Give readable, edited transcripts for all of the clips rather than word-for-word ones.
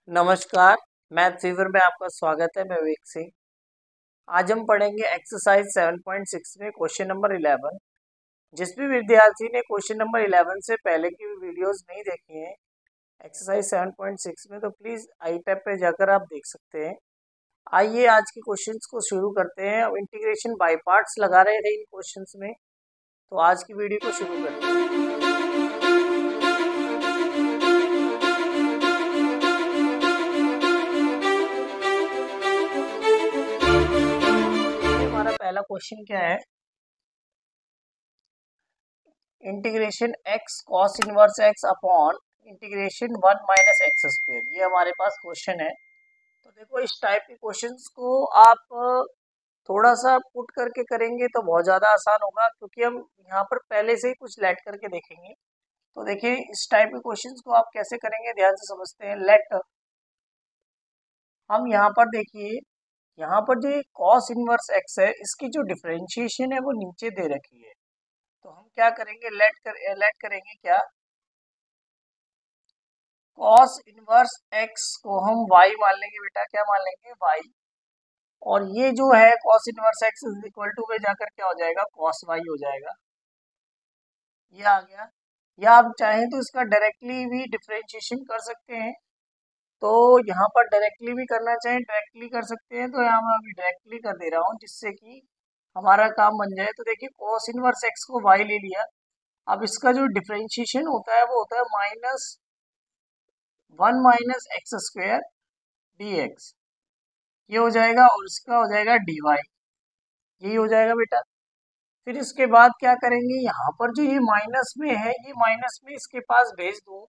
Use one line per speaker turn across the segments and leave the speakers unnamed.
नमस्कार, math fever में आपका स्वागत है। मैं विवेक सिंह। आज हम पढ़ेंगे एक्सरसाइज 7.6 में क्वेश्चन नंबर 11। जिस भी विद्यार्थी ने क्वेश्चन नंबर 11 से पहले की वीडियोस नहीं देखी हैं एक्सरसाइज 7.6 में, तो प्लीज़ आई टैब पे जाकर आप देख सकते हैं। आइए आज के क्वेश्चंस को शुरू करते हैं। अब इंटीग्रेशन बाय पार्ट्स लगा रहे थे इन क्वेश्चंस में, तो आज की वीडियो को शुरू करते हैं। हमारा पहला क्वेश्चन क्या है? Integration x cos inverse x upon integration 1 minus x square, ये हमारे पास क्वेश्चन है। तो देखो, इस टाइप के क्वेश्चंस को आप थोड़ा सा पुट करके करेंगे तो बहुत ज़्यादा आसान होगा, क्योंकि हम यहाँ पर पहले से ही कुछ लेट करके देखेंगे। तो देखिए, इस टाइप के क्वेश्चंस को आप कैसे करेंगे, ध्यान से समझते हैं। लेट हम यहाँ पर देखिए, यहाँ पर जो कॉस इनवर्स एक्स है, इसकी जो डिफरेंशिएशन है वो नीचे दे रखी है। तो हम क्या करेंगे, लेट करेंगे क्या, कॉस इनवर्स एक्स को हम y मान लेंगे। बेटा क्या मान लेंगे, y। और ये जो है cos inverse x is equal to में जाकर क्या हो जाएगा, कॉस y हो जाएगा। ये आ गया। या आप चाहें तो इसका डायरेक्टली भी डिफरेंशिएशन कर सकते हैं। तो यहाँ पर डायरेक्टली भी करना चाहें डायरेक्टली कर सकते हैं। तो यहाँ मैं अभी डायरेक्टली कर दे रहा हूँ, जिससे कि हमारा काम बन जाए। तो देखिए, कॉस इनवर्स एक्स को y ले लिया। अब इसका जो डिफरेंशिएशन होता है वो होता है -1 माइनस एक्स स्क्वायर dx, ये हो जाएगा। और इसका हो जाएगा dy, यही हो जाएगा बेटा। फिर इसके बाद क्या करेंगे, यहाँ पर जो ये माइनस में है, ये माइनस में इसके पास भेज दूँ,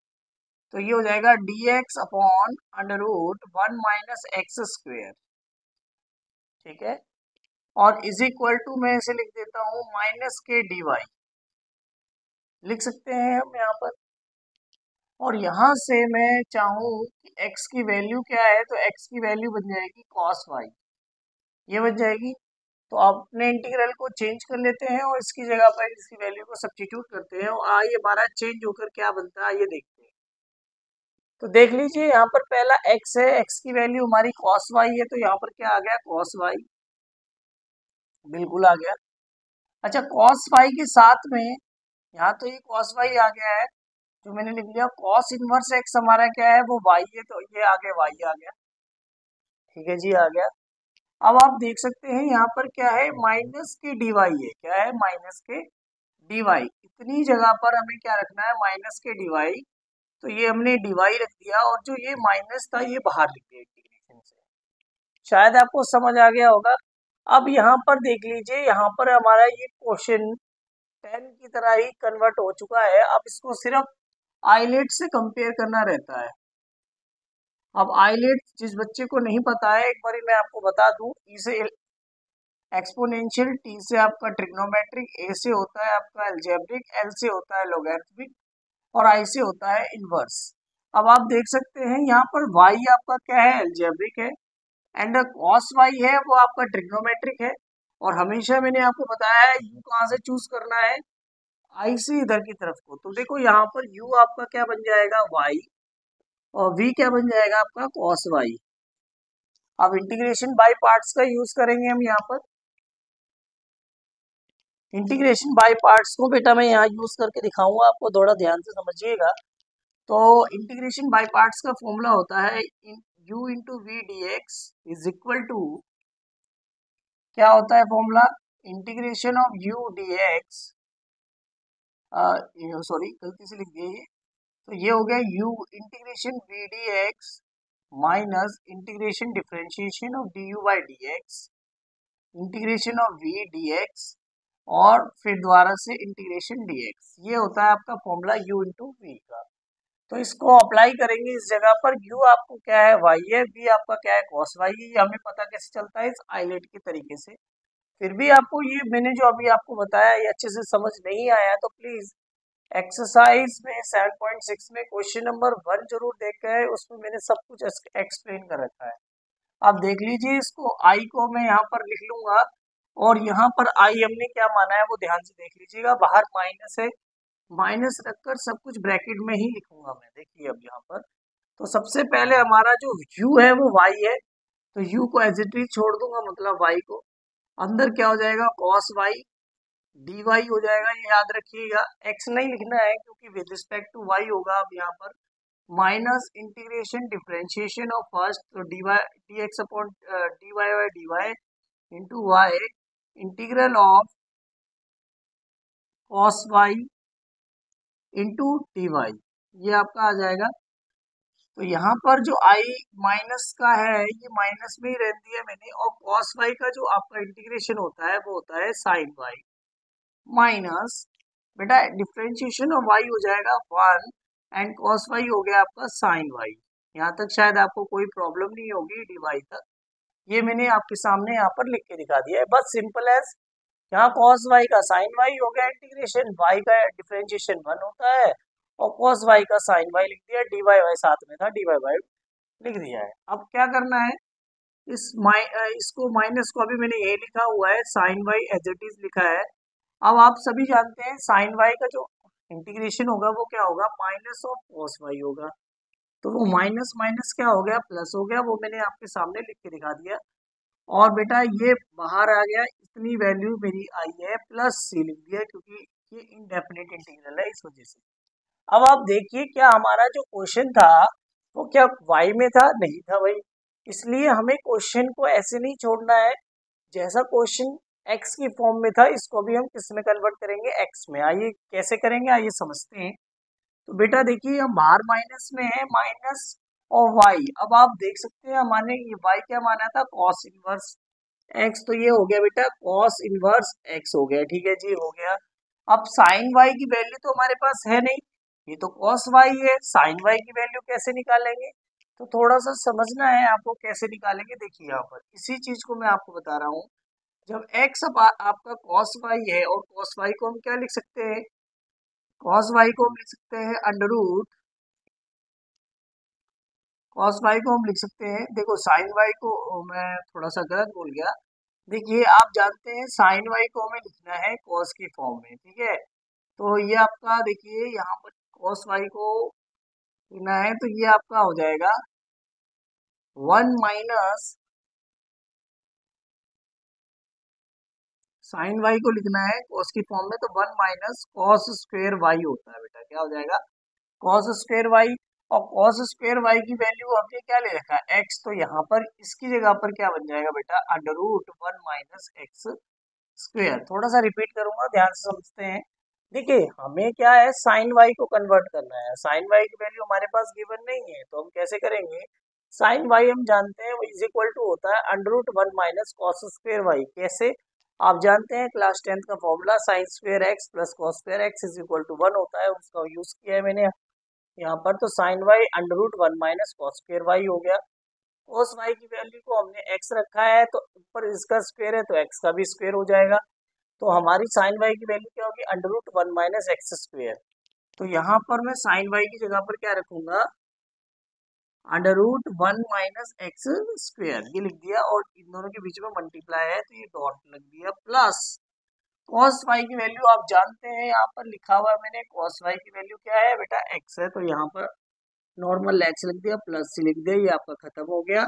तो ये हो जाएगा dx upon under root 1 minus x square. ठीक है। और इज इक्वल टू मैं इसे लिख देता हूँ माइनस के dy, लिख सकते हैं हम यहाँ पर। और यहाँ से मैं चाहूँ कि x की वैल्यू क्या है, तो x की वैल्यू बन जाएगी cos y, ये बन जाएगी। तो अपने इंटीग्रल को चेंज कर लेते हैं और इसकी जगह पर इसकी वैल्यू को सब्स्टिट्यूट करते हैं, और ये हमारा चेंज होकर क्या बनता है ये देखते हैं। तो देख लीजिए, यहाँ पर पहला x है, x की वैल्यू हमारी cos y है, तो यहाँ पर क्या आ गया, cos y, बिल्कुल आ गया। अच्छा, cos y के साथ में यहाँ तो ये cos y आ गया है, जो मैंने लिख लिया। cos इनवर्स x हमारा क्या है, वो y है, तो ये आगे y आ गया। ठीक है जी, आ गया। अब आप देख सकते हैं यहाँ पर क्या है, माइनस के dy है। क्या है, माइनस के dy। इतनी जगह पर हमें क्या रखना है, माइनस के dy। तो ये हमने dy रख दिया, और जो ये माइनस था ये बाहर लिख दिया इंटीग्रेशन से। शायद आपको समझ आ गया होगा। अब यहाँ पर देख लीजिए, यहाँ पर हमारा ये क्वेश्चन 10 की तरह ही कन्वर्ट हो चुका है। अब इसको सिर्फ आइलेट से कंपेयर करना रहता है। अब आइलेट जिस बच्चे को नहीं पता है, एक बार मैं आपको बता दूं, इसे एक्सपोनेंशियल, टी से आपका ट्रिग्नोमेट्रिक, ए से होता है आपका अलजेब्रिक, एल से होता है लोगैरिथमिक, और आई से होता है इनवर्स। अब आप देख सकते हैं यहाँ पर y आपका क्या है, अलजेब्रिक है, एंड cos y है वो आपका ट्रिग्नोमेट्रिक है। और हमेशा मैंने आपको बताया है u कहाँ से चूज करना है, आई से इधर की तरफ को। तो देखो, यहाँ पर u आपका क्या बन जाएगा, y, और v क्या बन जाएगा आपका cos y। अब इंटीग्रेशन बाय पार्ट्स का यूज करेंगे हम यहाँ पर। इंटीग्रेशन बाय पार्ट्स को बेटा मैं यहाँ यूज करके दिखाऊंगा आपको, थोड़ा ध्यान से समझिएगा। तो इंटीग्रेशन बाय पार्ट्स का फॉर्मूला होता है u into v d x is equal to, क्या होता है formula, integration of u d x, sorry गलती से लिख दिया ये। तो ये हो गया u integration v d x minus integration differentiation of d u by d x, integration of v d x, और फिर दोबारा से इंटीग्रेशन dx। ये होता है आपका फॉर्मूला u इंटू वी का। तो इसको अप्लाई करेंगे इस जगह पर। u आपको क्या है, y है, v आपका क्या है, cos y है। ये हमें पता कैसे चलता है, इस आइलेट के तरीके से। फिर भी आपको ये मैंने जो अभी आपको बताया ये अच्छे से समझ नहीं आया, तो प्लीज एक्सरसाइज में 7.6 में क्वेश्चन नंबर 1 जरूर देखकर, उसमें मैंने सब कुछ एक्सप्लेन कर रखा है। आप देख लीजिए, इसको आई को मैं यहाँ पर लिख लूंगा, और यहाँ पर आई हमने क्या माना है वो ध्यान से देख लीजिएगा। बाहर माइनस है, माइनस रखकर सब कुछ ब्रैकेट में ही लिखूंगा मैं। देखिए अब यहाँ पर तो सबसे पहले हमारा जो u है वो y है, तो u को एज इट इज छोड़ दूंगा, मतलब y को। अंदर क्या हो जाएगा, cos y dy हो जाएगा, ये याद रखिएगा। x नहीं लिखना है क्योंकि विद रिस्पेक्ट टू y होगा। अब यहाँ पर minus integration differentiation of first, तो D Y D X upon D Y by D Y into Y integral of cos Y into D Y, ये आपका आ जाएगा। तो यहाँ पर जो i माइनस का है ये माइनस में ही रह दिया मैंने, और कॉस वाई का जो आपका इंटीग्रेशन होता है वो होता है साइन वाई माइनस, बेटा डिफरेंशिएशन ऑफ y हो जाएगा 1 एंड cos y हो गया आपका साइन y। यहाँ तक शायद आपको कोई प्रॉब्लम नहीं होगी dy तक। ये मैंने आपके सामने यहाँ पर लिख के दिखा दिया है, बस सिंपल एज। यहाँ cos y का साइन y हो गया इंटीग्रेशन, y का डिफरेंशिएशन 1 होता है, और cos y का साइन y लिख दिया, dy y साथ में था, dy y लिख दिया है। अब क्या करना है, इसको माइनस को अभी मैंने ये लिखा हुआ है sine y as it is लिखा है। अब आप सभी जानते हैं साइन y का जो इंटीग्रेशन होगा वो क्या होगा, माइनस ऑफ cos y होगा। तो वो माइनस माइनस क्या हो गया, प्लस हो गया, वो मैंने आपके सामने लिख के दिखा दिया। और बेटा ये बाहर आ गया, इतनी वैल्यू मेरी आई है, प्लस सी लिख दिया क्योंकि ये इनडेफिनेट इंटीग्रल है इस वजह से। अब आप देखिए क्या हमारा जो क्वेश्चन था वो क्या y में था, नहीं था भाई। इसलिए हमें क्वेश्चन को ऐसे नहीं छोड़ना है, जैसा क्वेश्चन x की फॉर्म में था इसको भी हम किस में कन्वर्ट करेंगे, x में। आइए कैसे करेंगे, आइए समझते हैं। तो बेटा देखिए हम बाहर माइनस में है, माइनस और y। अब आप देख सकते हैं हमारे ये y क्या माना था, cos इनवर्स x, तो ये हो गया बेटा cos इनवर्स x हो गया, ठीक है जी, हो गया। अब साइन y की वैल्यू तो हमारे पास है नहीं, ये तो cos y है, साइन y की वैल्यू कैसे निकालेंगे, तो थोड़ा सा समझना है आपको कैसे निकालेंगे। देखिए यहाँ पर इसी चीज को मैं आपको बता रहा हूँ। जब x अब आपका cos y है, और cos y को हम क्या लिख सकते हैं, cos y को हम लिख सकते हैं अंडर रूट, cos y को हम लिख सकते हैं, देखो साइन y को मैं थोड़ा सा गलत बोल गया। देखिए आप जानते हैं साइन y को हमें लिखना है cos की फॉर्म में, ठीक है। तो ये आपका देखिए यहाँ पर cos y को लिखना है, तो ये आपका हो जाएगा 1 माइनस साइन y को लिखना है cos की फॉर्म में, तो 1 माइनस कॉस स्क्वेयर y होता है बेटा, क्या हो जाएगा cos स्क्वेयर y। और cos स्क्वेयर y की वैल्यू हमने क्या ले रखा है, x, तो यहाँ पर इसकी जगह पर क्या बन जाएगा बेटा, under root 1 minus x square. थोड़ा सा रिपीट करूंगा, ध्यान से समझते हैं। देखिए हमें क्या है, साइन y को कन्वर्ट करना है, साइन y की वैल्यू हमारे पास गिवन नहीं है, तो हम कैसे करेंगे, साइन y हम जानते हैं इज इक्वल टू होता है under root 1 minus cos square y। कैसे, आप जानते हैं क्लास 10th का formula sine square x plus cos square x is equal to 1 होता है, उसका यूज किया है मैंने यहाँ पर। तो sine y under root 1 minus cos square y हो गया। cos y की वैल्यू को हमने x रखा है, तो ऊपर इसका स्क्वायर है तो x का भी स्क्वायर हो जाएगा। तो हमारी साइन y की वैल्यू क्या होगी, under root 1 minus x square. तो यहाँ पर मैं साइन y की जगह पर क्या रखूंगा, under root 1 minus x square, ये लिख दिया, और इन दोनों के बीच में मल्टीप्लाई है तो ये डॉट लग दिया, प्लस cos y की वैल्यू आप जानते हैं, यहाँ पर लिखा हुआ है मैंने, cos y की वैल्यू क्या है बेटा, x है, तो यहाँ पर नॉर्मल एक्स लिख दिया, प्लस सी लिख दिया, ये आपका खत्म हो गया,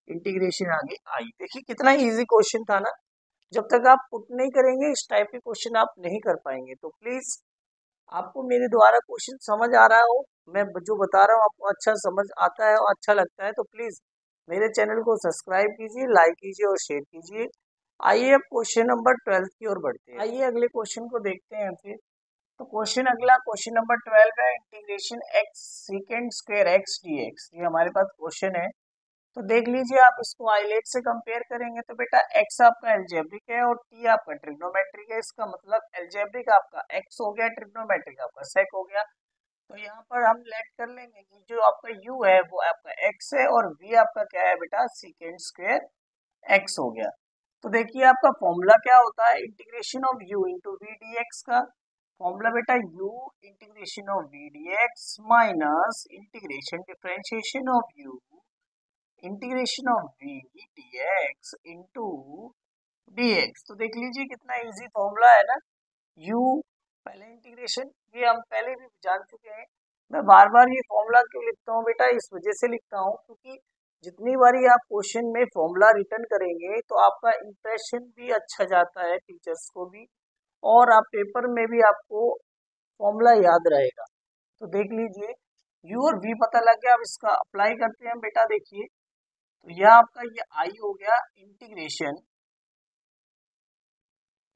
इंटीग्रेशन आगे आई। देखिए कितना इजी क्वेश्चन था ना। जब तक आप पुट नहीं करेंगे इस टाइप के क्वेश्चन आप नहीं कर पाएंगे। तो प्लीज आपको मेरे द्वारा क्वेश्चन समझ आ रहा हो, मैं जो बता रहा हूँ आपको अच्छा समझ आता है और अच्छा लगता है, तो प्लीज मेरे चैनल को सब्सक्राइब कीजिए, लाइक कीजिए और शेयर कीजिए। आइए अब क्वेश्चन नंबर 12 की ओर बढ़ते हैं। आइए अगले क्वेश्चन को देखते हैं फिर। तो क्वेश्चन अगला क्वेश्चन नंबर 12 है, integration x secant square x D x, ये हमारे पास क्वेश्चन है। तो देख लीजिए आप इसको आइलेट से कंपेयर करेंगे तो बेटा x आपका एल्जेब्रिक है और t आपका ट्रिग्नोमेट्रिक है। इसका मतलब एल्जेब्रिक आपका x हो गया, ट्रिग्नोमेट्रिक आपका sec हो गया। तो यहाँ पर हम लेट कर लेंगे कि जो आपका u है वो आपका x है, और v आपका क्या है बेटा, सीकेंड स्क्वायर x हो गया। तो देखिए आपका फॉर्मूला क्या होता है, integration of u into v d x का फॉर्मूला बेटा, u integration of v d x minus integration differentiation of u integration of v dx into dx। तो देख लीजिए कितना इजी फॉर्मूला है ना। u पहले इंटीग्रेशन, ये हम पहले भी जान चुके हैं, मैं बार बार ये फॉर्मूला क्यों लिखता हूँ बेटा, इस वजह से लिखता हूँ क्योंकि जितनी बारी आप क्वेश्चन में फॉर्मूला रिटर्न करेंगे तो आपका इंप्रेशन भी अच्छा जाता है टीचर्स को भी, और आप पेपर में भी आपको फॉर्मूला याद रहेगा। तो देख लीजिए यू और वी पता लग गया। अब इसका अप्लाई करते हैं बेटा। देखिए तो यह आपका ये आई हो गया integration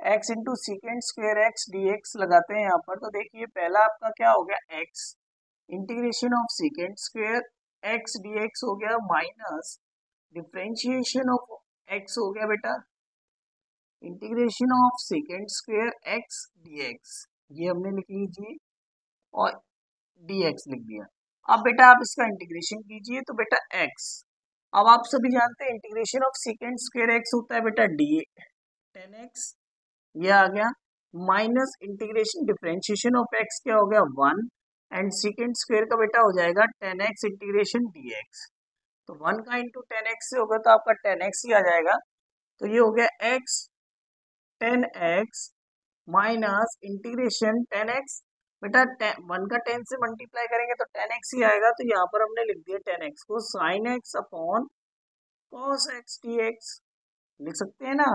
x into सीकेंड square x D x लगाते हैं यहाँ पर। तो देखिए पहला आपका क्या हो गया x integration of second square x D x हो गया माइनस डिफ्रेंशिएशन ऑफ x हो गया बेटा integration of second square x dx, ये हमने लिख लीजिए और dx लिख दिया। अब बेटा आप इसका इंटीग्रेशन कीजिए तो बेटा x, अब आप सभी जानते हैं integration of second square x होता है बेटा डी 10x, ये आ गया minus integration differentiation of x क्या हो गया 1 एंड सेकेंड स्क्वेयर का बेटा हो जाएगा 10x इंटीग्रेशन dx। तो 1 का इंटू 10x से होगा तो आपका 10x ही आ जाएगा। तो ये हो गया x 10x minus integration 10x, बेटा 1 का 10 से मल्टीप्लाई करेंगे तो 10x ही आएगा। तो यहाँ पर हमने लिख दिया 10x को sin x upon cos x dx, लिख सकते हैं ना,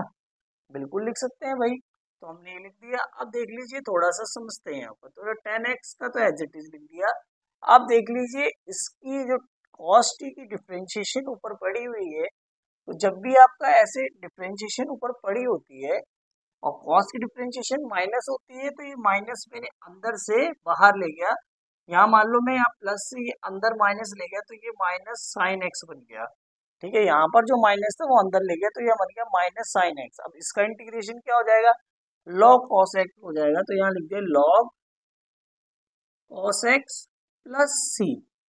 बिल्कुल लिख सकते हैं भाई। तो हमने ये लिख दिया। अब देख लीजिए थोड़ा सा समझते हैं यहाँ पर। तो 10x का तो एज इट इज लिख दिया। अब देख लीजिए इसकी जो cos t की डिफ्रेंशिएशन ऊपर पड़ी हुई है, तो जब भी आपका ऐसे डिफ्रेंशिएशन ऊपर पड़ी होती है और कॉस की डिफरेंशिएशन माइनस होती है तो ये माइनस मैंने अंदर से बाहर ले गया। यहाँ मान लो मैं यहाँ प्लस से ये अंदर माइनस ले गया तो ये माइनस साइन एक्स बन गया। ठीक है, यहाँ पर जो माइनस था वो अंदर ले गया तो यह बन गया माइनस साइन एक्स। अब इसका इंटीग्रेशन क्या हो जाएगा, लॉग कॉस एक्स हो जाएगा। तो यहाँ लिख दिया लॉग कॉस एक्स प्लस सी।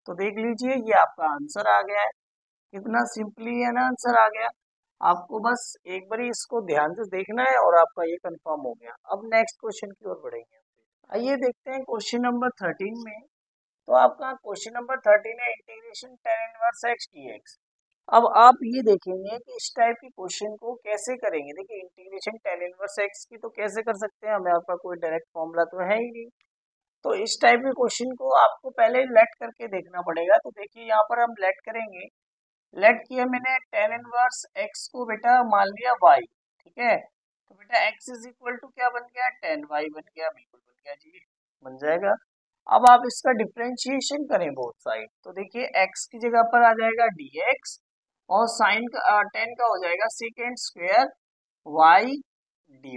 तो देख लीजिए ये आपका आंसर आ गया है। कितना सिंपली है ना आंसर आ गया। आपको बस एक बार इसको ध्यान से देखना है और आपका ये कंफर्म हो गया। अब नेक्स्ट क्वेश्चन की ओर बढ़ेंगे। आइए देखते हैं क्वेश्चन नंबर 13 में। तो आपका क्वेश्चन नंबर 13 है integration tan inverse x dx। अब आप ये देखेंगे कि इस टाइप की क्वेश्चन को कैसे करेंगे। देखिए इंटीग्रेशन tan इनवर्स x की तो कैसे कर सकते हैं, हमें आपका कोई डायरेक्ट फॉर्मूला तो है ही नहीं। तो इस टाइप के क्वेश्चन को आपको पहले लेट करके देखना पड़ेगा। तो देखिए यहाँ पर हम लेट करेंगे। लेट किया मैंने tan इनवर्स x को बेटा मान लिया y, ठीक है। तो बेटा x इज इक्वल टू क्या बन गया, tan y बन गया, बिल्कुल बन गया जी, बन जाएगा। अब आप इसका डिफरेंशिएशन करें बोथ साइड। तो देखिए x की जगह पर आ जाएगा dx और साइन का tan का हो जाएगा सेकेंड स्क्वायर y dy,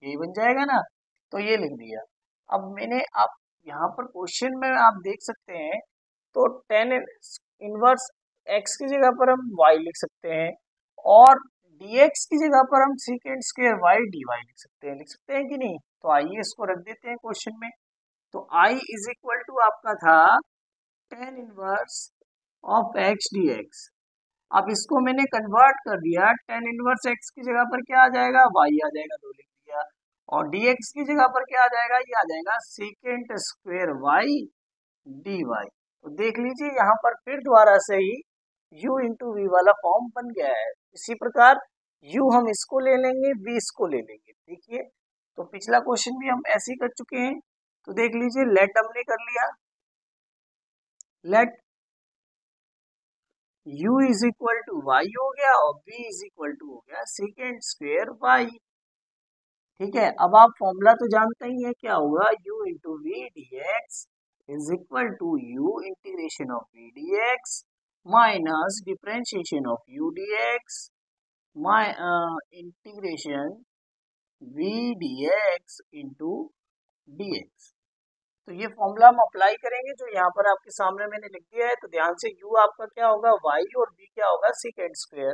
यही बन जाएगा ना। तो ये लिख दिया। अब मैंने आप यहाँ पर क्वेश्चन में आप देख सकते हैं तो tan इनवर्स x की जगह पर हम y लिख सकते हैं और dx की जगह पर हम सेकेंड स्क्वायर y dy लिख सकते हैं कि नहीं। तो आइए इसको रख देते हैं क्वेश्चन में। तो I इज इक्वल टू आपका था tan inverse of x dx। अब इसको मैंने कन्वर्ट कर दिया, tan इनवर्स x की जगह पर क्या आ जाएगा, y आ जाएगा, दो लिख दिया। और dx की जगह पर क्या आ जाएगा, ये आ जाएगा सेकेंड स्क्वायर y dy। तो देख लीजिए यहाँ पर फिर दोबारा से ही u इंटू वी वाला फॉर्म बन गया है। इसी प्रकार u हम इसको ले लेंगे, v इसको ले लेंगे। देखिए तो पिछला क्वेश्चन भी हम ऐसे ही कर चुके हैं। तो देख लीजिए लेट हमने कर लिया, let u is equal to y हो गया और v इज इक्वल टू हो गया सेकेंड स्क्वायर y। ठीक है, अब आप फॉर्मूला तो जानते ही है, क्या होगा u into v d x is equal to u integration of v d x minus differentiation of u d x my integration v d x into d x. तो ये फॉर्मूला हम अप्लाई करेंगे जो यहाँ पर आपके सामने मैंने लिख दिया है। तो ध्यान से u आपका क्या होगा y और v क्या होगा सेकेंड स्क्वायर।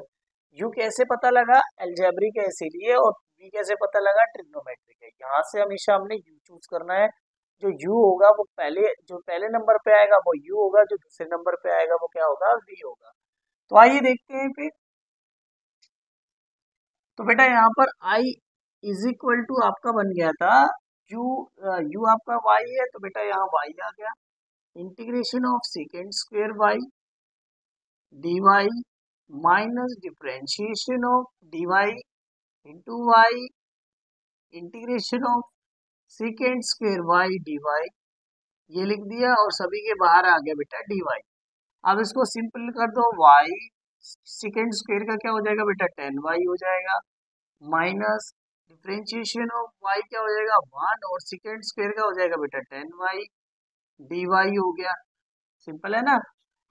u कैसे पता लगा, एल्जेब्रिक है इसीलिए, और v कैसे पता लगा, ट्रिग्नोमेट्रिक है। यहाँ से हमेशा हमने u चूज करना है। जो u होगा वो जो पहले नंबर पे आएगा वो u होगा, जो दूसरे नंबर पे आएगा वो क्या होगा, v होगा। तो आइए देखते हैं फिर। तो बेटा यहाँ पर i इज इक्वल टू आपका बन गया था u आपका y है तो बेटा यहाँ y आ गया integration of second square y dy minus differentiation of dy into y integration of second square y dy। ये लिख दिया और सभी के बाहर आ गया बेटा dy। अब इसको सिंपल कर दो, y सेकेंड स्क्वायर का क्या हो जाएगा बेटा 10y हो जाएगा, माइनस डिफ्रेंशिएशन ऑफ y क्या हो जाएगा 1 और सेकेंड स्क्वायर का हो जाएगा बेटा 10y dy हो गया। सिंपल है ना।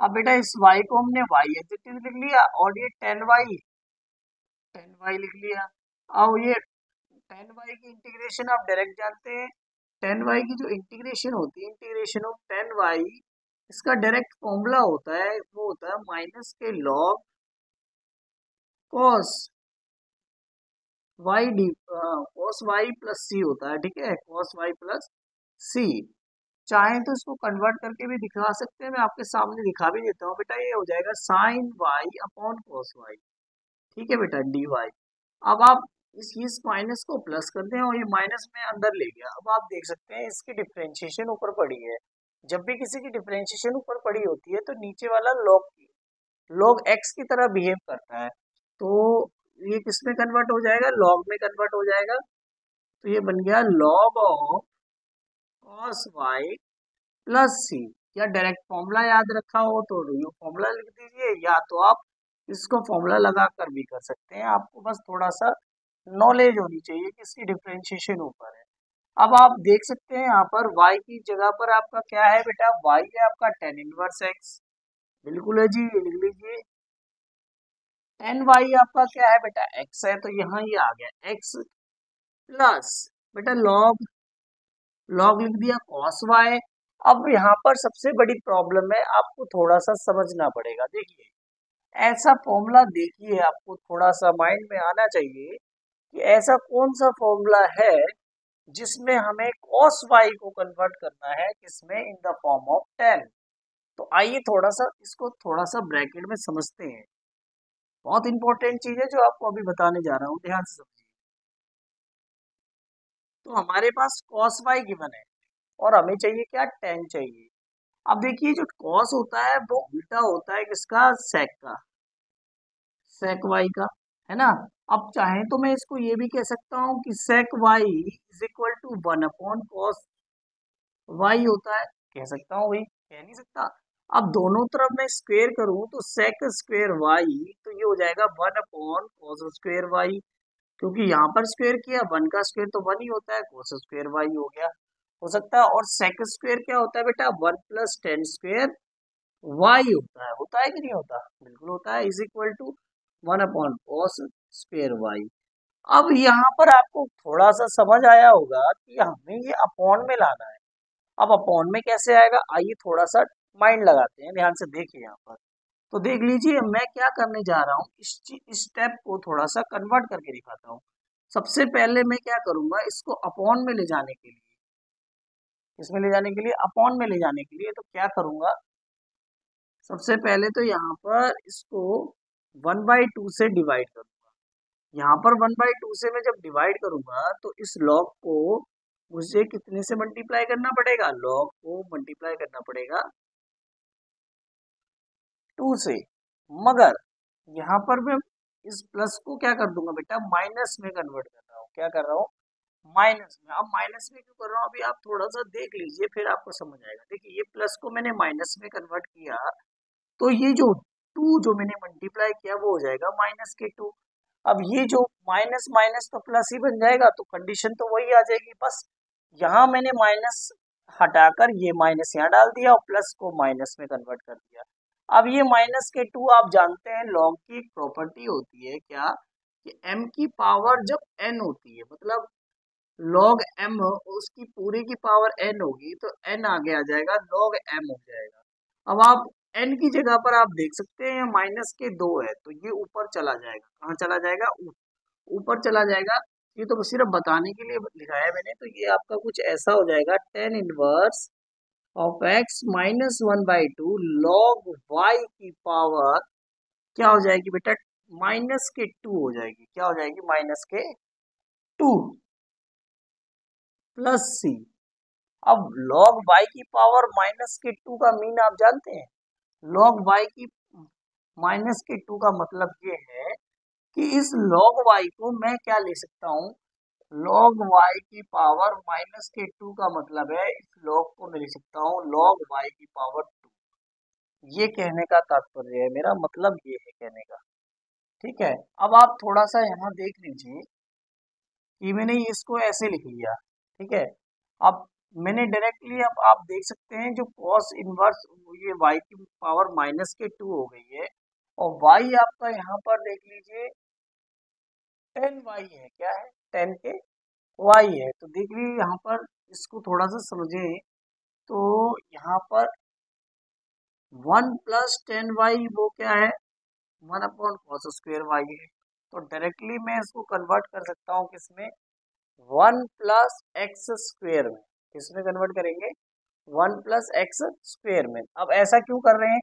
अब बेटा इस y को हमने y एडजेक्टिव लिख लिया और ये 10y लिख लिया। अब ये 10y की इंटीग्रेशन आप डायरेक्ट जानते हैं, 10y की जो इंटीग्रेशन होती है, इंटीग्रेशन ऑफ 10y, इसका डायरेक्ट फॉर्मूला होता है, वो होता है माइनस के log cos Y D cos Y plus C होता है, ठीक है, कॉस वाई प्लस सी। चाहे तो इसको कन्वर्ट करके भी दिखा सकते हैं, मैं आपके सामने दिखा भी देता हूँ बेटा, ये हो जाएगा sine y upon cos y, ठीक है बेटा डी वाई। अब आप इस माइनस को प्लस कर दें और ये माइनस में अंदर ले गया। अब आप देख सकते हैं इसकी डिफ्रेंशिएशन ऊपर पड़ी है, जब भी किसी की डिफ्रेंशिएशन ऊपर पड़ी होती है तो नीचे वाला लॉग एक्स की तरह बिहेव करता है, तो ये किस में कन्वर्ट हो जाएगा, लॉग में कन्वर्ट हो जाएगा। तो ये बन गया log of cos Y plus C. या डायरेक्ट फॉर्मूला याद रखा हो तो ये फॉर्मूला लिख दीजिए, या तो आप इसको फॉर्मूला लगा कर भी कर सकते हैं, आपको बस थोड़ा सा नॉलेज होनी चाहिए कि इसकी डिफ्रेंशिएशन ऊपर है। अब आप देख सकते हैं यहाँ पर y की जगह पर आपका क्या है बेटा, y है आपका tan इनवर्स x, बिल्कुल है जी, ये लिख लीजिए। tan y आपका क्या है बेटा x है, तो यहाँ ये आ गया x प्लस बेटा लॉग लिख दिया cos y। अब यहाँ पर सबसे बड़ी प्रॉब्लम है, आपको थोड़ा सा समझना पड़ेगा। देखिए ऐसा फॉर्मूला, देखिए आपको थोड़ा सा माइंड में आना चाहिए कि ऐसा कौन सा फॉर्मूला है जिसमें हमें cos y को कन्वर्ट करना है किसमें, in the form of tan। तो आइए थोड़ा सा इसको थोड़ा सा ब्रैकेट में समझते हैं, बहुत इंपॉर्टेंट चीज है जो आपको अभी बताने जा रहा हूँ, ध्यान से समझिए। तो हमारे पास cos y गिवन है और हमें चाहिए क्या, tan चाहिए। अब देखिए जो cos होता है वो उल्टा होता है किसका, sec का, sec y का, है ना। अब चाहे तो मैं इसको ये भी कह सकता हूँ कि sec y is equal to 1/cos y होता है, कह सकता हूँ भाई, कह नहीं सकता। अब दोनों तरफ मैं स्क्वेयर करूं तो sec स्क्वेयर y, तो ये हो जाएगा 1/cos स्क्वेयर y, क्योंकि यहाँ पर स्क्वेयर किया, 1 का स्क्वेयर तो 1 ही होता है, cos स्क्वेयर y हो गया, हो सकता है। और sec स्क्वेयर क्या होता है बेटा, 1 प्लस tan स्क्वेयर y होता है कि नहीं होता, बिल्कुल होता है, is equal to 1/cos square y। अब यहाँ पर आपको थोड़ा सा समझ आया होगा कि हमें ये अपॉन में लाना है। अब अपॉन में कैसे आएगा, आइए थोड़ा सा माइंड लगाते हैं, ध्यान से देखिए यहाँ पर। तो देख लीजिए मैं क्या करने जा रहा हूँ, इस स्टेप को थोड़ा सा कन्वर्ट करके दिखाता हूँ। सबसे पहले मैं क्या करूंगा, इसको अपॉन में ले जाने के लिए, इसमें ले जाने के लिए, अपॉन में ले जाने के लिए तो क्या करूंगा, सबसे पहले तो यहाँ पर इसको 1/2 से डिवाइड करूंगा। यहाँ पर 1/2 से मैं जब डिवाइड करूंगा तो इस लॉग को मुझे कितने से मल्टीप्लाई करना पड़ेगा, लॉग को मल्टीप्लाई करना पड़ेगा 2 से। मगर यहाँ पर मैं इस प्लस को क्या कर दूंगा बेटा, माइनस में कन्वर्ट कर रहा हूँ, क्या कर रहा हूँ, माइनस में। अब माइनस में क्यों कर रहा हूँ, अभी आप थोड़ा सा देख लीजिए फिर आपको समझ आएगा। देखिए ये प्लस को मैंने माइनस में कन्वर्ट किया, तो ये जो 2 जो मैंने मल्टीप्लाई किया वो हो जाएगा -2। अब ये जो माइनस माइनस तो प्लस ही बन जाएगा, तो कंडीशन तो वही आ जाएगी, बस यहाँ मैंने माइनस हटाकर ये माइनस यहाँ डाल दिया और प्लस को माइनस में कन्वर्ट कर दिया। अब ये -2 आप जानते हैं लॉग की एक प्रॉपर्टी होती है क्या, कि m की पावर जब n होती है, मतलब log m उसकी पूरे की पावर n होगी तो n आगे आ जाएगा, log m हो जाएगा। अब आप n की जगह पर आप देख सकते हैं -2 है, तो ये ऊपर चला जाएगा, कहाँ चला जाएगा, ऊपर चला जाएगा। ये तो सिर्फ बताने के लिए लिखा है मैंने, तो ये आपका कुछ ऐसा हो जाएगा, tan inverse of x -1/2 log y की पावर क्या हो जाएगी बेटा, -2 हो जाएगी, क्या हो जाएगी, -2 प्लस सी। अब log y की पावर -2 का मीन आप जानते हैं, log y की -2 का मतलब ये है कि इस log y को मैं क्या ले सकता हूँ, लॉग वाई की पावर माइनस के 2 का मतलब है इस लॉग को मैं लिख सकता हूँ लॉग वाई की पावर 2। ये कहने का तात्पर्य है, मेरा मतलब ये है कहने का। ठीक है, अब आप थोड़ा सा यहाँ देख लीजिए कि मैंने इसको ऐसे लिख लिया। ठीक है, अब मैंने डायरेक्टली, अब आप देख सकते हैं जो कॉस इनवर्स ये y की पावर माइनस के 2 हो गई है, और y आपका यहाँ पर देख लीजिए 10y है, क्या है 10 के y है। तो देख लीजिए यहाँ पर इसको थोड़ा सा समझें, तो यहाँ पर 1 प्लस 10y वो क्या है 1 अपॉन कॉस स्क्वायर y है। तो डायरेक्टली मैं इसको कन्वर्ट कर सकता हूँ किसमें 1 प्लस एक्स स्क्वेयर में। किसमें कन्वर्ट करेंगे 1 प्लस एक्स स्क्वेयर में। अब ऐसा क्यों कर रहे हैं,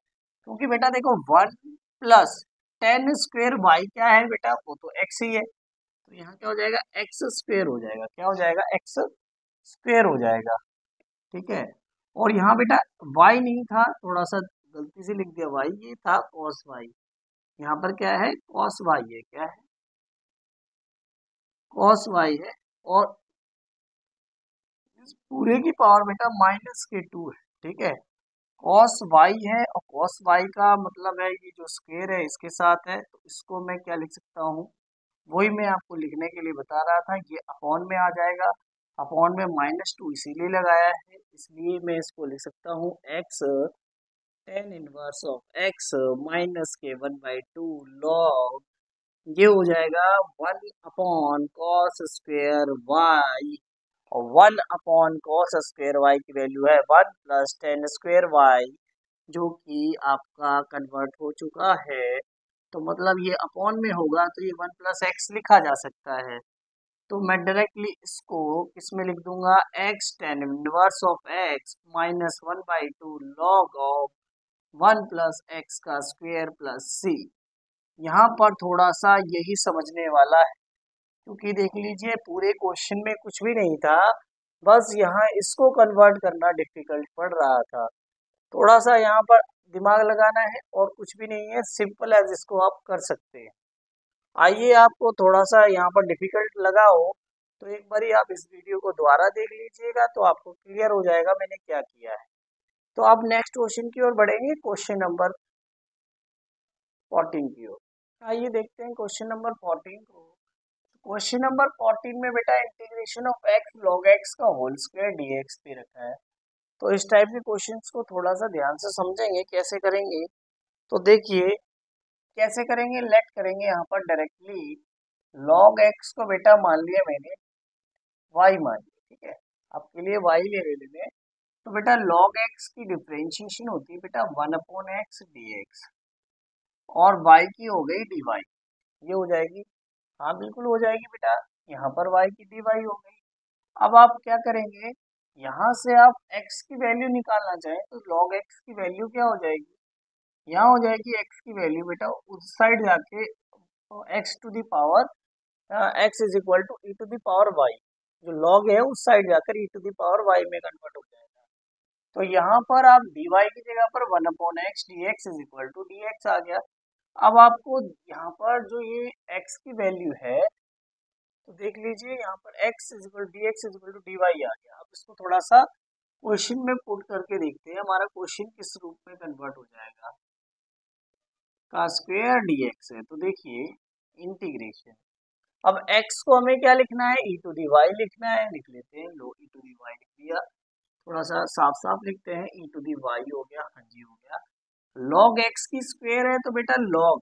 क्योंकि बेटा देखो 1 प्लस 10 स्क्वेयर वाई क्या है बेटा, वो तो एक्स ही है। तो यहाँ क्या हो जाएगा एक्स स्क्वेयर हो जाएगा, क्या हो जाएगा एक्स स्क्वेयर हो जाएगा। ठीक है, और यहाँ बेटा वाई नहीं था, थोड़ा सा गलती से लिख दिया वाई, ये था कॉस वाई। यहाँ पर क्या है कॉस वाई है, क्या है कॉस वाई है, और इस पूरे की पावर बेटा माइनस के 2 है। ठीक है, कॉस वाई है, और कॉस वाई का मतलब है ये जो स्क्वायर है इसके साथ है, तो इसको मैं क्या लिख सकता हूँ, वही मैं आपको लिखने के लिए बता रहा था, ये अपॉन में आ जाएगा। अपॉन में माइनस 2 इसीलिए लगाया है, इसलिए मैं इसको लिख सकता हूँ x tan inverse of x minus के 1/2 लॉग, ये हो जाएगा 1 अपॉन कॉस स्क्वेयर वाई, और 1 अपॉन कॉस स्क्वेयर वाई की वैल्यू है 1 प्लस 10 स्क्वेयर वाई, जो कि आपका कन्वर्ट हो चुका है। तो मतलब ये अपॉन में होगा तो ये 1 प्लस एक्स लिखा जा सकता है। तो मैं डायरेक्टली इसको किसमें लिख दूंगा x tan inverse of x minus 1/2 log of 1 plus x का स्क्वेयर प्लस सी। यहाँ पर थोड़ा सा यही समझने वाला है, क्योंकि देख लीजिए पूरे क्वेश्चन में कुछ भी नहीं था, बस यहाँ इसको कन्वर्ट करना डिफिकल्ट पड़ रहा था। थोड़ा सा यहाँ पर दिमाग लगाना है और कुछ भी नहीं है, सिंपल एज इसको आप कर सकते हैं। आइए आपको थोड़ा सा यहाँ पर डिफिकल्ट लगा हो तो एक बारी आप इस वीडियो को दोबारा देख लीजिएगा, तो आपको क्लियर हो जाएगा मैंने क्या किया है। तो अब नेक्स्ट क्वेश्चन की ओर बढ़ेंगे, क्वेश्चन नंबर 14 की ओर। आइए देखते हैं क्वेश्चन नंबर 14 को। क्वेश्चन नंबर 14 में बेटा integration of x log x का होल स्क्वायर डीएक्स पे रखा है। तो इस टाइप के क्वेश्चंस को थोड़ा सा ध्यान से समझेंगे कैसे करेंगे। तो देखिए कैसे करेंगे, लेट करेंगे यहाँ पर डायरेक्टली लॉग एक्स को बेटा मान लिया मैंने वाई मान लिया। ठीक है, आपके लिए वाई ले लेने। तो बेटा लॉग एक्स की डिफ्रेंशिएशन होती है बेटा 1 अपॉन एक्स डी एक्स, और वाई की हो गई डी वाई, ये हो जाएगी। हाँ बिल्कुल हो जाएगी बेटा, यहाँ पर y की dy हो गई। अब आप क्या करेंगे, यहाँ से आप x की वैल्यू निकालना चाहें तो log x की वैल्यू क्या हो जाएगी, यहाँ हो जाएगी x की वैल्यू बेटा उस साइड जाके x to the power x is equal to e to the power y, जो log है उस साइड जाकर e to the power y में कन्वर्ट हो जाएगा। तो यहाँ पर आप dy की जगह पर 1 upon X D x is equal to D X आ गया। अब आपको यहाँ पर जो ये x की वैल्यू है, तो देख लीजिए यहाँ पर x is equal D x is equal to D Y आ गया। अब इसको थोड़ा सा क्वेश्चन में पुट करके देखते हैं हमारा क्वेश्चन किस रूप में कन्वर्ट हो जाएगा। का स्क्वायर dx है, तो देखिए इंटीग्रेशन, अब x को हमें क्या लिखना है e टू दी वाई लिखना है, लिख लेते हैं, लो e टू दी वाई लिख दिया। थोड़ा सा साफ साफ लिखते हैं, e टू दी वाई हो गया, हाँ जी हो गया। log x की स्क्वायर है तो बेटा log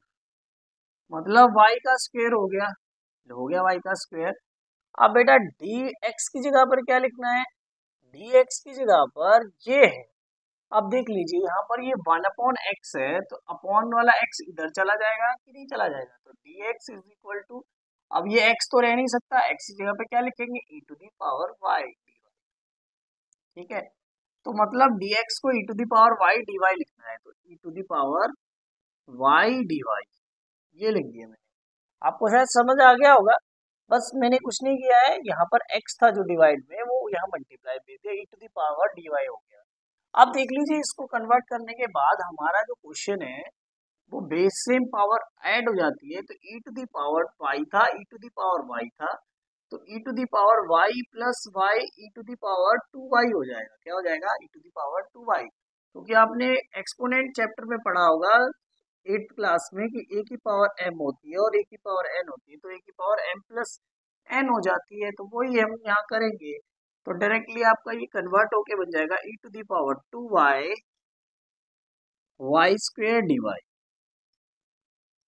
मतलब y का स्क्वायर हो गया y का स्क्वायर। अब बेटा डी एक्स की जगह पर क्या लिखना है, डी एक्स की जगह पर ये है। अब देख लीजिए यहाँ पर ये 1 अपॉन एक्स है, तो अपॉन वाला एक्स इधर चला जाएगा कि नहीं चला जाएगा, तो d x is equal to, अब ये एक्स तो रह नहीं सकता, एक्स की जगह पे क्या लिखेंगे E to the power Y D Y. ठीक है, तो मतलब डी एक्स को E to the power Y D Y लिखना है, तो ई to the power Y D Y ये लिख दिया मैंने। आपको शायद समझ आ गया होगा, बस मैंने कुछ नहीं किया है, यहाँ पर x था जो डिवाइड में वो यहाँ मल्टीप्लाई दे दिया, E to the power D Y हो गया। अब देख लीजिए इसको कन्वर्ट करने के बाद हमारा जो क्वेश्चन है वो बेस सेम पावर ऐड हो जाती है, तो ई टू दी पावर वाई था, e to the power y था, तो e to the power y plus y e to the power 2y हो जाएगा। क्या हो जाएगा? e to the power 2y। क्योंकि आपने एक्सपोनेंट चैप्टर में पढ़ा होगा 8th क्लास में कि a की पावर m होती है और a की पावर n होती है, तो a की पावर m प्लस n हो जाती है। तो वही हम यहाँ करेंगे, तो डायरेक्टली आपका ये कन्वर्ट होके बन जाएगा e to the power 2y y square d Y.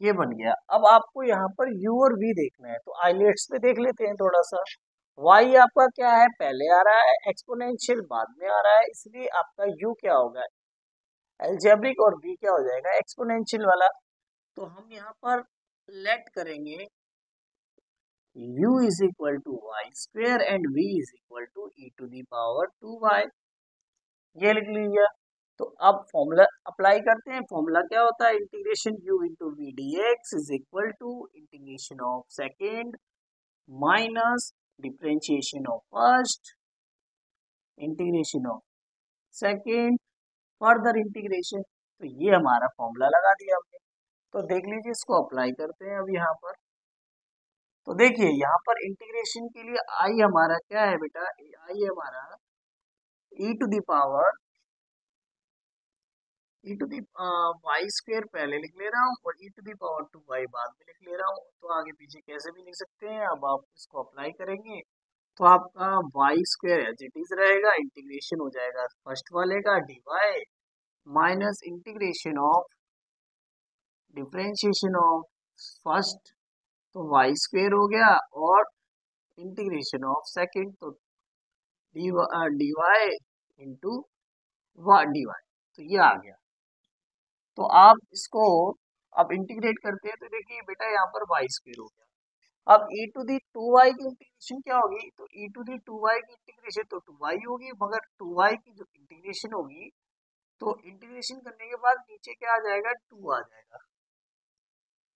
ये बन गया। अब आपको यहाँ पर u और v देखना है, तो आइलेट्स पे देख लेते हैं थोड़ा सा। y आपका क्या है? पहले आ रहा है, एक्सपोनेंशियल बाद में आ रहा है, इसलिए आपका u क्या होगा? अलजेब्रिक, और v क्या हो जाएगा? एक्सपोनेंशियल वाला। तो हम यहाँ पर लेट करेंगे u is equal to y square and v is equal to e to the power 2y। ये लिख लीजिए। तो अब फॉर्मूला अप्लाई करते हैं। फॉर्मूला क्या होता है? Integration u into v d x is equal to integration of second minus differentiation of first integration of second further integration. तो ये हमारा फॉर्मूला लगा दिया हमने। तो देख लीजिए, इसको अप्लाई करते हैं अब यहाँ पर। तो देखिए यहाँ पर इंटीग्रेशन के लिए आई हमारा क्या है बेटा? आई हमारा e to the power e to the y square पहले लिख ले रहा हूँ और e to the power 2y बाद में लिख ले रहा हूँ। तो आगे पीछे कैसे भी लिख सकते हैं। अब आप इसको अप्लाई करेंगे तो आपका y square as it is रहेगा, इंटीग्रेशन हो जाएगा फर्स्ट वाले का dy minus integration of differentiation of first, तो वाई स्क्वेयर हो गया, और इंटीग्रेशन ऑफ सेकेंड, तो dy इंटू dy। तो ये आ गया। तो आप इसको अब इंटीग्रेट करते हैं तो देखिए बेटा यहाँ पर वाई स्क्वेयर हो गया। अब e टू दी 2y की इंटीग्रेशन क्या होगी? तो e टू दी 2y की इंटीग्रेशन तो 2y होगी, मगर 2y की जो इंटीग्रेशन होगी तो इंटीग्रेशन करने के बाद नीचे क्या आ जाएगा? 2 आ जाएगा।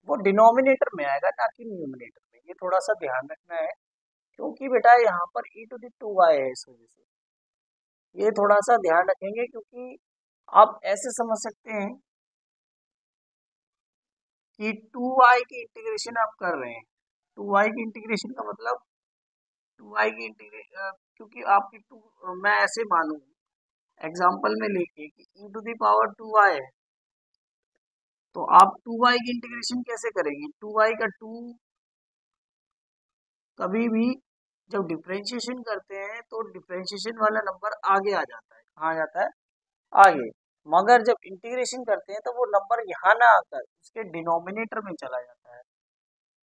वो डिनोमिनेटर में आएगा ना कि न्यूमिनेटर में। ये थोड़ा सा ध्यान रखना है, क्योंकि बेटा यहाँ पर e टू दी 2y है, इस वजह से ये थोड़ा सा ध्यान रखेंगे। क्योंकि आप ऐसे समझ सकते हैं कि 2y की इंटीग्रेशन आप कर रहे हैं। 2y की इंटीग्रेशन का मतलब 2y की इंटीग्रेशन, क्योंकि आपकी मैं ऐसे मानूं एग्जांपल में लेके कि e to the power 2y है, तो आप 2y की इंटीग्रेशन कैसे करेंगे? 2y का 2 कभी भी जब डिफरेंशिएशन करते हैं तो डिफरेंशिएशन वाला नंबर आगे आ जाता है। कहाँ आ जाता है? आगे। मगर जब इंटीग्रेशन करते हैं तो वो नंबर यहाँ ना आकर उसके डिनोमिनेटर में चला जाता है।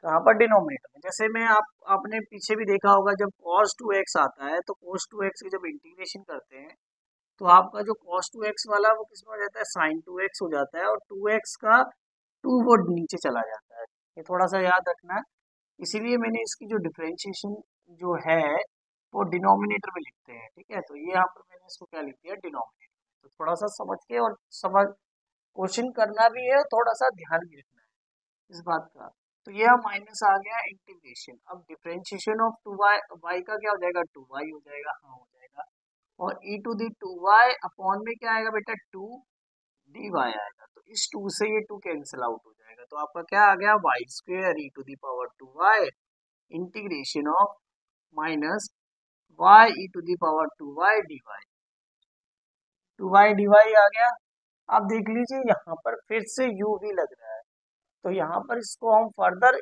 कहाँ पर? डिनोमिनेटर में। जैसे मैं आपने पीछे भी देखा होगा, जब cos 2x आता है तो cos 2x की जब इंटीग्रेशन करते हैं तो आपका जो cos 2x वाला वो किसमें हो जाता है? sin 2x हो जाता है, और 2x का 2 वो नीचे चला जाता है। ये थोड़ा सा याद रखना है। इसीलिए मैंने इसकी जो डिफरेंशिएशन जो है वो डिनोमिनेटर में लिखते हैं, ठीक है। तो ये यहाँ पर मैंने इसको क्या लिख दिया? डिनोमिनेटर। तो थोड़ा सा समझ के और समझ क्वेश्चन करना भी है और थोड़ा सा ध्यान भी रखना है इस बात का। तो यह माइनस आ गया इंटीग्रेशन। अब डिफरेंशिएशन ऑफ 2y का क्या हो जाएगा? 2y हो जाएगा। हाँ, हो जाएगा। और e to the 2y upon में क्या आएगा बेटा? 2 dy आएगा। तो इस 2 से ये 2 कैंसिल आउट हो जाएगा। तो आपका क्या आ गया? Y square e to the power 2y integration of minus y e to the power 2y dy। 2y dy आ गया। अब देख लीजिए यहाँ पर फिर से u भी लग रहा है, तो यहाँ पर इसको हम फर्दर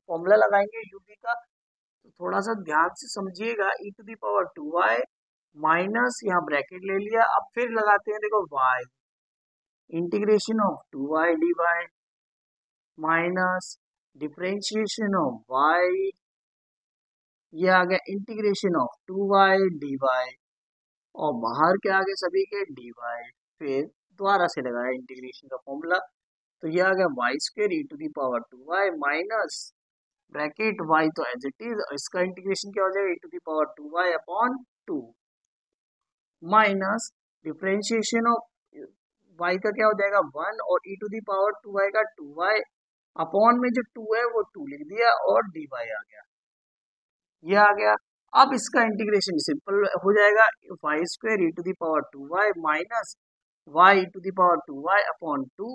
फॉर्मूला लगाएंगे u v का। तो थोड़ा सा ध्यान से समझिएगा। e to the power 2y minus, यहाँ ब्रैकेट ले लिया। अब फिर लगाते हैं, देखो y integration of 2y dy minus differentiation of y, ये आ गया इंटीग्रेशन ऑफ 2y dy, और बाहर क्या आ गए सभी के? dy। फिर दोबारा से लगाया इंटीग्रेशन का फॉर्मूला, तो ये आ गया Y square E to the power 2y minus bracket y तो एज इट इज, इसका इंटीग्रेशन क्या हो जाएगा? E to the power 2y upon 2 minus differentiation of y का क्या हो जाएगा? 1, और ई टू दी पावर 2y का 2y अपॉन में जो 2 है वो 2 लिख दिया, और dy आ गया। ये आ गया। अब इसका इंटीग्रेशन सिंपल हो जाएगा, y square E to the power 2y minus y to the power 2y upon 2,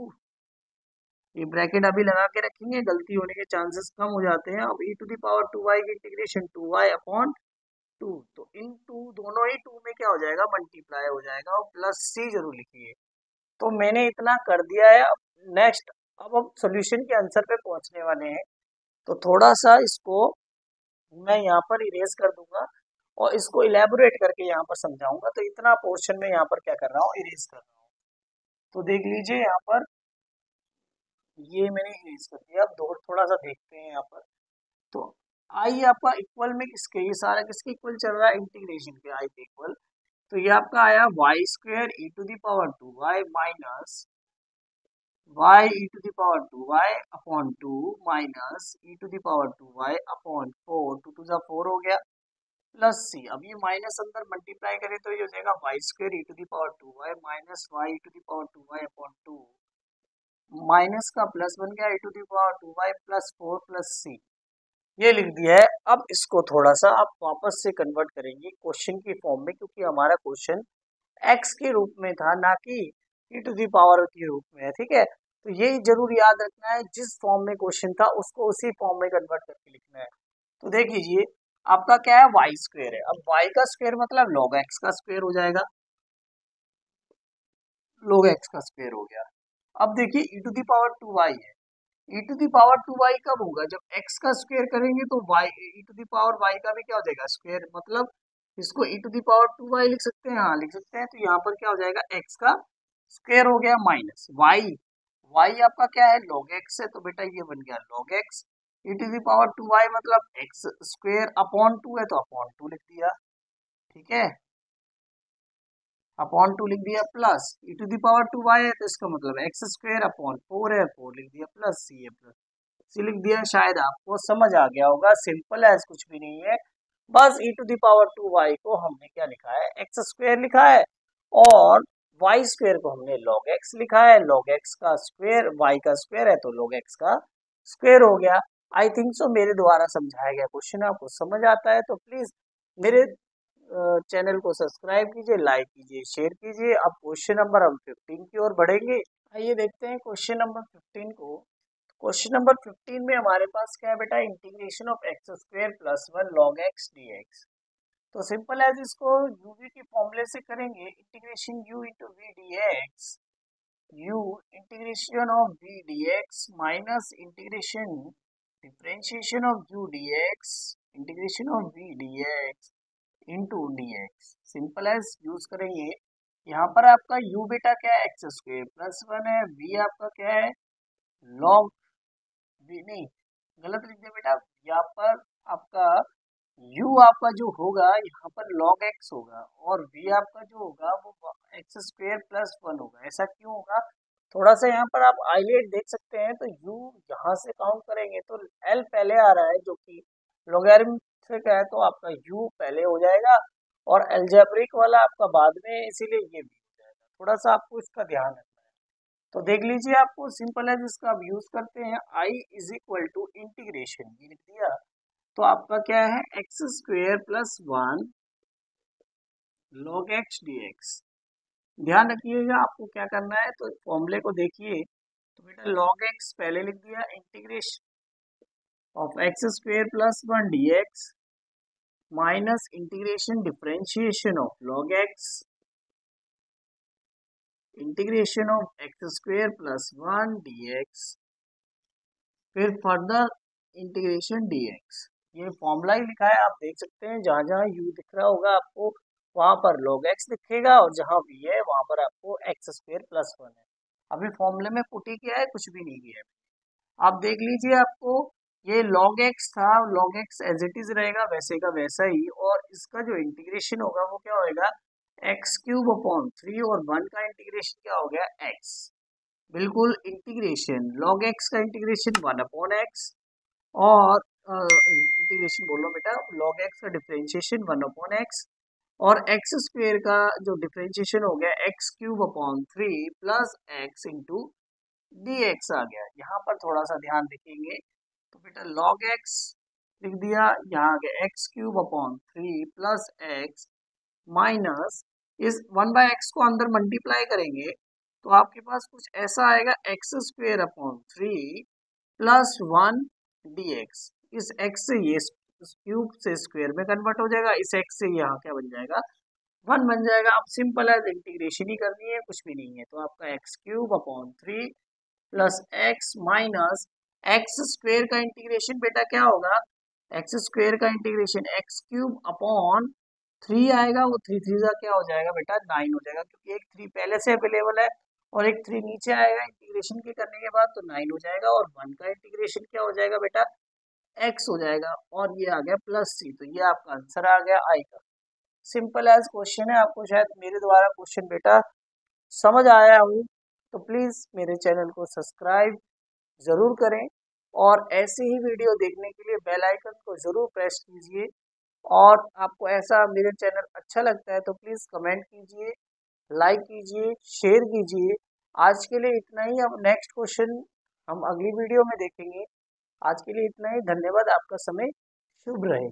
ये ब्रैकेट अभी लगा के रखेंगे, गलती होने के चांसेस कम हो जाते हैं। अब e⁻² की इंटीग्रेशन 2y/2, तो इन टू दोनों ही टू में क्या हो जाएगा, मल्टीप्लाई हो जाएगा, और प्लस c जरूर लिखिए। तो मैंने इतना कर दिया है। अब नेक्स्ट, अब हम सोल्यूशन के आंसर पे पहुंचने वाले हैं। तो थोड़ा सा इसको मैं यहाँ पर इरेज कर दूंगा और इसको इलेबोरेट करके यहाँ पर समझाऊंगा। तो इतना पोर्शन में यहाँ पर क्या कर रहा हूँ, इरेज कर रहा हूँ। तो देख लीजिए यहाँ पर ये मैंने इरेज कर दिया। अब दो थोड़ा सा देखते हैं यहाँ पर। तो आई आपका इक्वल में किसके, ये सारा किसके इक्वल चल रहा है, इंटीग्रेशन के आई के इक्वल। तो ये आपका आया y² e⁻² minus y e⁻²y/2 minus e⁻²y/4, 2 to 4 हो गया, प्लस c। अब ये माइनस अंदर मल्टीप्लाई करें तो ये हो जाएगा y² e⁻² minus y e⁻²y/2, minus का प्लस बन गया e⁻² +4 प्लस c। ये लिख दिया है। अब इसको थोड़ा सा आप वापस से कन्वर्ट करेंगे क्वेश्चन की फॉर्म में, क्योंकि हमारा क्वेश्चन x के रूप में था, ना कि e⁻² के रूप में है। ठीक है, तो ये जरूर याद रखना है, जिस फॉर्म में क्वेश्चन था उसको उसी फॉर्म में कन्वर्ट करके लिखना है। तो देख लीजिए आपका क्या है, y² है। अब y का स्क्वायर मतलब log x का स्क्वायर हो जाएगा, log x का स्क्वायर हो गया। अब देखिए e⁻² है, e⁻² कब होगा, जब x का स्क्वायर करेंगे तो y e⁻y का भी क्या हो जाएगा, स्क्वायर। मतलब इसको e⁻² लिख सकते हैं, हाँ लिख सकते हैं। तो यहाँ पर क्या हो जाएगा, x का स्क्वायर हो गया माइनस y आपका क्या है, log x है, तो बेटा ये बन गया log x। e⁻² मतलब x स्क्वायर अपॉन 2 है, तो अपॉन 2 लिख दिया। ठीक है, अपॉन 2 लिख दिया, प्लस e⁻² है तो इसका मतलब x² अपॉन 4 है, 4 लिख दिया, प्लस c है, प्लस c लिख दिया। शायद आपको समझ आ गया होगा, सिंपल है, कुछ भी नहीं है। बस e⁻² को हमने क्या लिखा है, x² लिखा है, और y² को हमने log x लिखा है। log x का स्क्वायर y का स्क्वायर है, तो log x का स्क्वायर हो गया। आई थिंक सो मेरे द्वारा समझाया गया क्वेश्चन आपको समझ आता है, तो प्लीज मेरे चैनल को सब्सक्राइब कीजिए, लाइक कीजिए, शेयर कीजिए। अब क्वेश्चन नंबर हम 15 की ओर बढ़ेंगे। आइए देखते हैं क्वेश्चन नंबर 15 को। क्वेश्चन नंबर 15 में हमारे पास क्या है बेटा, integration of x² + 1 log x dx। तो सिंपल है, इसको uv के फॉर्मूले से करेंगे, integration u * v dx, u integration of v dx minus integration differentiation of u dx, integration of v dx into dx। Simple as use करेंगे। यहाँ पर आपका u बेटा क्या है, x² +1 है, v आपका क्या है, log v, नहीं गलत लिख दिया बेटा। यहाँ पर आपका u आपका जो होगा यहाँ पर log x होगा, और v आपका जो होगा वो x² +1 होगा। ऐसा क्यों होगा, थोड़ा सा यहाँ पर आप आइलेट देख सकते हैं। तो u यहाँ से काउंट करेंगे तो l पहले आ रहा है, जो कि लोगरिथमिक है, तो आपका u पहले हो जाएगा, और अलजेब्रिक वाला आपका बाद में, इसीलिए ये भी हो जाएगा। थोड़ा सा आपको इसका ध्यान रखना है। तो देख लीजिए, आपको सिंपल है जिसका आप यूज करते हैं, i = इंटीग्रेशन, ये लिख दिया। तो आपका क्या है, x² +1 log x dx। ध्यान रखिएगा आपको क्या करना है, तो फॉर्मूले को देखिए। तो बेटा log x पहले लिख दिया, integration of x² +1 dx minus integration differentiation of log x, integration of x² +1 dx, फिर फर्दर इंटीग्रेशन dx। ये फॉर्मूला ही लिखा है, आप देख सकते हैं। जहां जहां u दिख रहा होगा आपको, वहां पर log x दिखेगा, और जहां v है वहां पर आपको x² +1 है। अभी फॉर्मूले में पुट ही किया है, कुछ भी नहीं किया है। आप देख लीजिए, आपको ये log x था, log x as it is रहेगा वैसे का वैसा ही, और इसका जो इंटीग्रेशन होगा वो क्या होएगा, x³ / 3, और 1 का इंटीग्रेशन क्या हो गया, x। बिल्कुल इंटीग्रेशन log x का इंटीग्रेशन 1/x, और इंटीग्रेशन बोलो बेटा, log x का डिफरेंशिएशन 1/x, और x² का जो डिफरेंशिएशन हो गया x³ / 3 plus x into dx आ गया। यहाँ पर थोड़ा सा ध्यान रखेंगे। तो बेटा log x लिख दिया, यहाँ आ गया x³ / 3 प्लस x माइनस इस 1/x को अंदर मल्टीप्लाई करेंगे, तो आपके पास कुछ ऐसा आएगा x square upon 3 plus 1 dx। इस x से ये क्यूब से स्क्वेयर में कन्वर्ट हो जाएगा, इस x से यहाँ क्या बन जाएगा 1 बन जाएगा। अब सिंपल है, इंटीग्रेशन ही करनी है, कुछ भी नहीं है। तो आपका x cube upon 3 plus x minus x square का इंटीग्रेशन बेटा क्या होगा, एक्स स्क्वेयर का इंटीग्रेशन एक्स क्यूब अपॉन 3 आएगा, वो 3 3 का क्या हो जाएगा बेटा 9 हो जाएगा, क्योंकि एक 3 पहले से अवेलेबल है और एक 3 नीचे आएगा इंटीग्रेशन के करने के बाद, तो 9 हो जाएगा। और 1 का इंटीग्रेशन क्या हो जाएगा बेटा x हो जाएगा, और ये आ गया प्लस c। तो ये आपका आंसर आ गया आई का। सिंपल एज क्वेश्चन है। आपको शायद मेरे द्वारा क्वेश्चन बेटा समझ आया हूँ, तो प्लीज मेरे चैनल को सब्सक्राइब जरूर करें, और ऐसे ही वीडियो देखने के लिए बेल आइकन को जरूर प्रेस कीजिए। और आपको ऐसा मेरे चैनल अच्छा लगता है तो प्लीज कमेंट कीजिए, लाइक कीजिए, शेयर कीजिए। आज के लिए इतना ही। अब नेक्स्ट क्वेश्चन हम अगली वीडियो में देखेंगे। आज के लिए इतना ही। धन्यवाद। आपका समय शुभ रहे।